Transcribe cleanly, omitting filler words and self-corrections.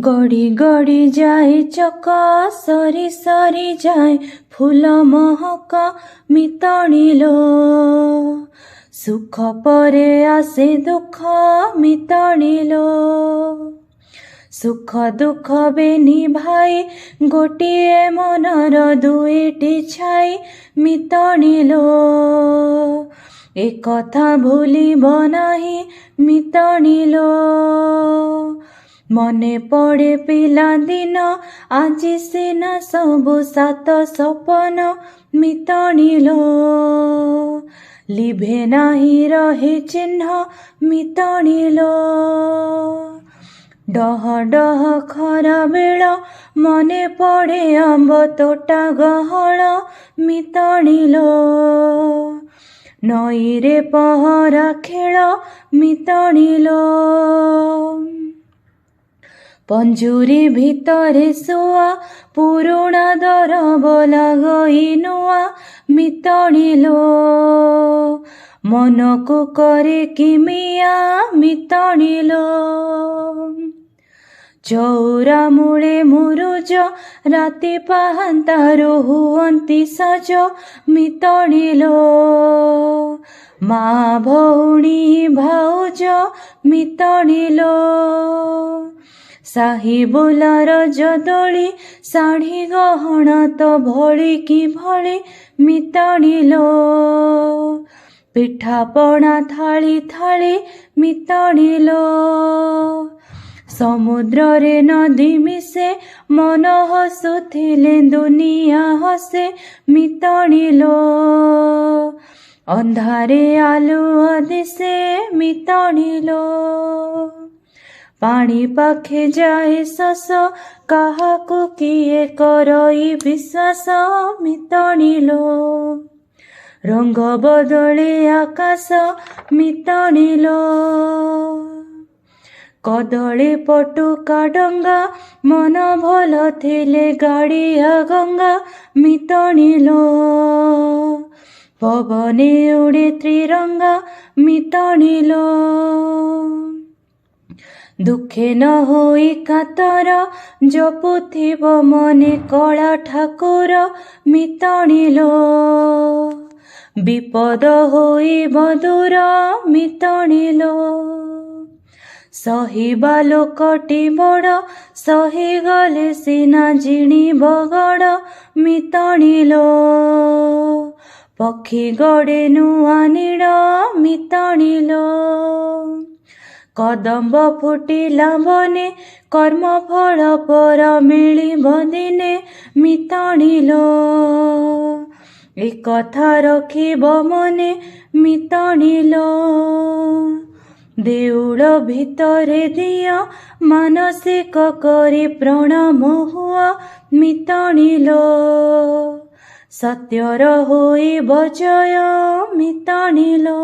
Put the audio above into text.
गड़ी गड़ी जाए चका सरी सरी जाए फूल महक मितणिलो सुख परे आसे दुख मितणिलो सुख दुख बेनी भाई गोटिए मनर दुईटी छाई मितणिलो ए कथा भूलिब नाही मितणिलो मने पड़े पिला दिन आजी सिना सबु सात सपन मितणिलो लिभे नाही रहे चिन्ह मितणिलो डह डह खरा बेल मने पड़े आंब तोटा गहल मितणिलो नई रे पहरा खेल मितणिलो पंजुरी भितरे सुआ पुरुणा दरब लगई नुआ मितणिलो मन को करे किमिया मितणिलो चौरा मूले मुरुज राति पाहांतारु हुअंती सज मितणिलो माँ भौणी भाउज मितणिलो साही बुलार जदोली शाढ़ी गहना तो भली कि भली मितणिलो पिठा पणा थाली थाली मितणिलो समुद्र रे नदी मिसे मन हसुथिले दुनिया हसे मितणिलो अंधारे आलुआ दिसे मितणिलो पानी पाखे जाए सस काहाकु किए करई विश्वास मितणिलो रंग बदले आकाश मितणिलो कदली पटुका डंगा मन भल थिले गाड़िया गंगा मितणिलो पवने उड़े त्रिरंगा मितणिलो दुखे न होई कातर जपुथिब मने कला ठाकुर मितणिलो विपद होई बदूर मितणिलो सहिबा लोकटी बड़ सही गले सिना जिणी बगड़ मितणिलो पक्षी गड़े नुआ नीड़ मितणिलो कदम्ब फुटिला बने कर्म फल पर मिलिब दिने मितणिलो ए कथा रखिब मने मितणिलो देउल भितरे दिया मानसिक करी प्रणाम हुआ मितणिलो सत्यर होई बजय मितणिलो।